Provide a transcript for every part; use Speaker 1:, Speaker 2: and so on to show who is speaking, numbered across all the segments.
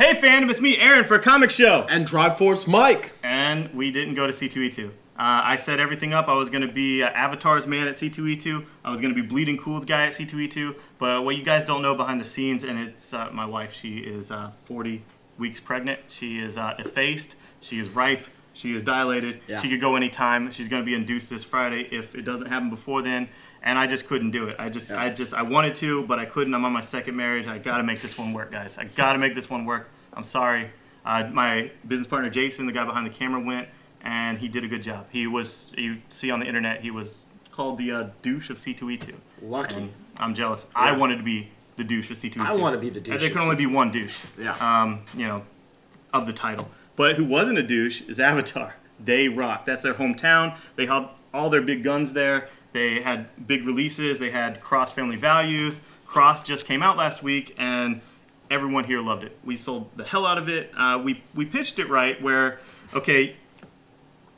Speaker 1: Hey fandom, it's me, Aaron, for a comic show.
Speaker 2: And Drive Force Mike.
Speaker 1: And we didn't go to C2E2. I set everything up. I was going to be Avatar's man at C2E2. I was going to be Bleeding Cool's guy at C2E2. But what you guys don't know behind the scenes, and it's my wife, she is 40 weeks pregnant. She is effaced. She is ripe. She is dilated. Yeah. She could go anytime. She's going to be induced this Friday if it doesn't happen before then. And I just couldn't do it. I wanted to, but I couldn't. I'm on my second marriage. I got to make this one work, guys. I got to make this one work. I'm sorry. My business partner, Jason, the guy behind the camera, went, and he did a good job. He was, you see on the internet, he was called the douche of C2E2.
Speaker 2: Lucky.
Speaker 1: And I'm jealous. Yeah. I wanted to be the douche of C2E2.
Speaker 2: I want to be the douche.
Speaker 1: There can only be one douche.
Speaker 2: Yeah.
Speaker 1: Of the title. But who wasn't a douche is Avatar. They rock. That's their hometown. They had all their big guns there. They had big releases. They had Cross Family Values. Cross just came out last week, and everyone here loved it. We sold the hell out of it. We pitched it right where, okay,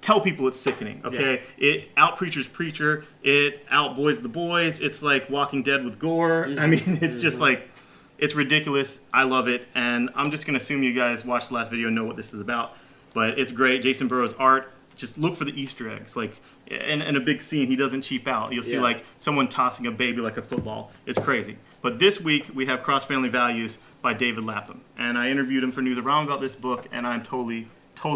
Speaker 1: tell people it's sickening, okay? Yeah. It out-preachers Preacher. It out-boys the boys. It's like Walking Dead with gore. Mm-hmm. I mean, it's just like, it's ridiculous. I love it, and I'm just going to assume you guys watched the last video and know what this is about. But it's great. Jason Burrows' art. Just look for the Easter eggs. Like, in a big scene, he doesn't cheap out. You'll see like someone tossing a baby like a football. It's crazy. But this week, we have Cross Family Values by David Lapham. And I interviewed him for Newsarama about this book, and I'm totally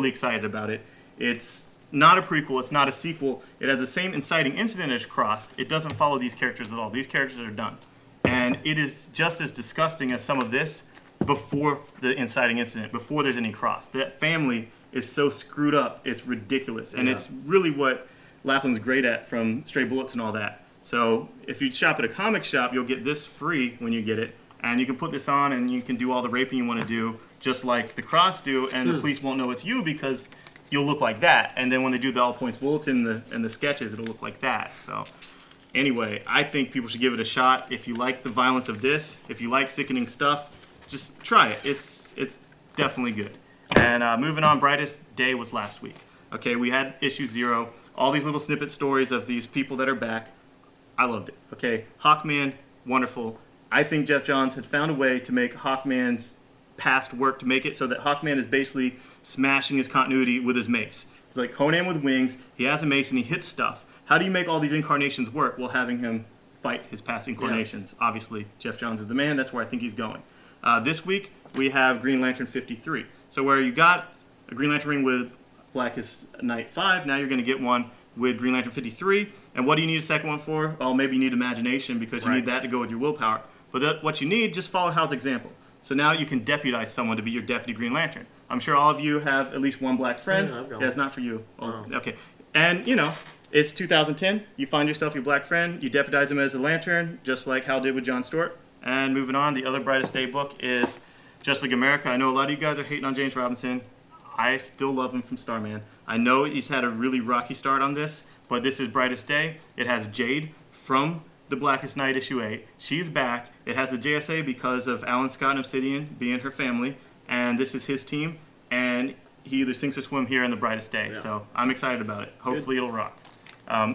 Speaker 1: excited about it. It's not a prequel. It's not a sequel. It has the same inciting incident as Crossed. It doesn't follow these characters at all. These characters are done. And it is just as disgusting as some of this before the inciting incident, before there's any Cross. That family is so screwed up, it's ridiculous. And it's really what Lapham's great at, from Stray Bullets and all that. So if you shop at a comic shop, you'll get this free when you get it. And you can put this on and you can do all the raping you want to do, just like the Cross do, and the police won't know it's you because you'll look like that. And then when they do the All Points Bulletin and the sketches, it'll look like that. So anyway, I think people should give it a shot. If you like the violence of this, if you like sickening stuff, just try it. It's definitely good. And moving on, Brightest Day was last week. Okay, we had issue 0, all these little snippet stories of these people that are back. I loved it. Okay, Hawkman, wonderful. I think Jeff Johns had found a way to make Hawkman's past work, to make it so that Hawkman is basically smashing his continuity with his mace. He's like Conan with wings, he has a mace and he hits stuff. How do you make all these incarnations work while having him fight his past incarnations? Yeah. Obviously, Jeff Johns is the man. That's where I think he's going. This week, we have Green Lantern 53. So where you got a Green Lantern ring with Blackest Night 5, now you're going to get one with Green Lantern 53. And what do you need a second one for? Well, maybe you need imagination, because you need that to go with your willpower. But what you need, just follow Hal's example. So now you can deputize someone to be your deputy Green Lantern. I'm sure all of you have at least one black friend. Yeah, that's not for you. Oh, okay. And, it's 2010. You find yourself your black friend. You deputize him as a lantern, just like Hal did with John Stewart. And moving on, the other Brightest Day book is Just League America. I know a lot of you guys are hating on James Robinson. I still love him from Starman. I know he's had a really rocky start on this, but this is Brightest Day. It has Jade from The Blackest Night, issue 8. She's back. It has the JSA because of Alan Scott and Obsidian being her family, and this is his team, and he either sinks or swim here in The Brightest Day. Yeah. So I'm excited about it. Hopefully it'll rock.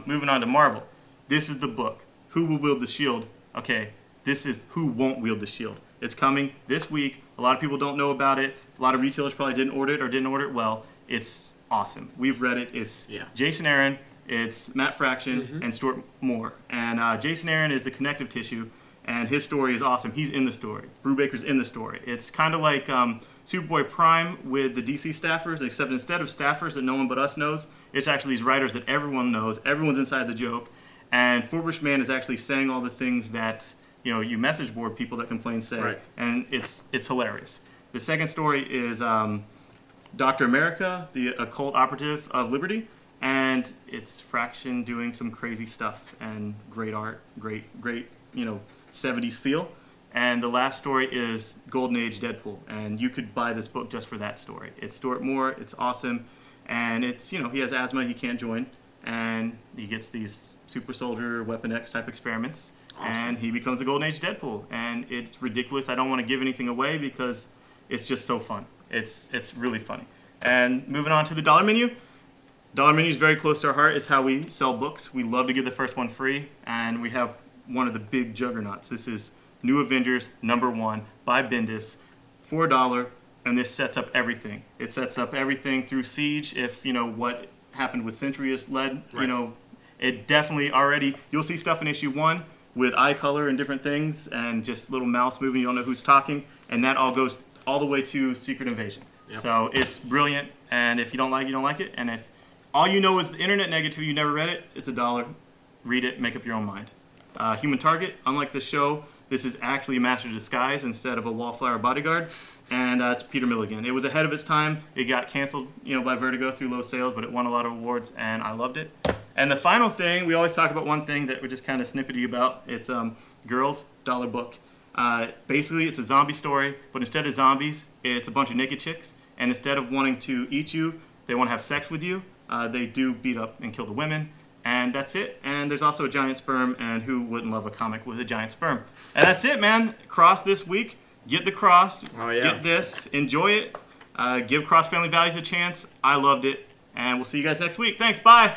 Speaker 1: Moving on to Marvel. This is the book. Who will wield the shield? Okay, this is Who Won't Wield the Shield. It's coming this week. A lot of people don't know about it. A lot of retailers probably didn't order it or didn't order it well. It's awesome. We've read it. It's Jason Aaron, it's Matt Fraction, and Stuart Moore. And Jason Aaron is the connective tissue, and his story is awesome. He's in the story. Brubaker's in the story. It's kind of like Superboy Prime with the DC staffers, except instead of staffers that no one but us knows, it's actually these writers that everyone knows. Everyone's inside the joke. And Forbush Man is actually saying all the things that you message board people that complain say. Right. And it's hilarious. The second story is Dr. America, the occult operative of Liberty. And it's Fraction doing some crazy stuff and great art, great 70s feel. And the last story is Golden Age Deadpool. And you could buy this book just for that story. It's Stuart Moore. It's awesome. And it's, he has asthma. He can't join. And he gets these super soldier, Weapon X type experiments. Awesome. And he becomes a Golden Age Deadpool. And it's ridiculous. I don't want to give anything away because it's just so fun. It's really funny. And moving on to the Dollar Menu. Dollar Menu is very close to our heart. It's how we sell books. We love to give the first one free. And we have one of the big juggernauts. This is New Avengers #1 by Bendis. $4. and this sets up everything. It sets up everything through Siege. If what happened with Sentry is led,
Speaker 2: Right.
Speaker 1: it definitely already. You'll see stuff in issue 1 with eye color and different things, and just little mouse moving. You don't know who's talking, and that all goes all the way to Secret Invasion.
Speaker 2: Yep.
Speaker 1: So it's brilliant, and if you don't like it, you don't like it. And if all you know is the internet negative, you never read it, it's $1. Read it, make up your own mind. Human Target, unlike the show, this is actually a Master of Disguise instead of a Wallflower bodyguard, and it's Peter Milligan. It was ahead of its time. It got canceled, by Vertigo through low sales, but it won a lot of awards, and I loved it. And the final thing, we always talk about one thing that we're just kind of snippety about. It's Girls Dollar Book. Basically, it's a zombie story, but instead of zombies, it's a bunch of naked chicks, and instead of wanting to eat you, they want to have sex with you. They do beat up and kill the women. And that's it. And there's also a giant sperm, and who wouldn't love a comic with a giant sperm? And that's it, man. Cross this week. Get the Cross.
Speaker 2: Oh, yeah.
Speaker 1: Get this. Enjoy it. Give Cross Family Values a chance. I loved it. And we'll see you guys next week. Thanks. Bye.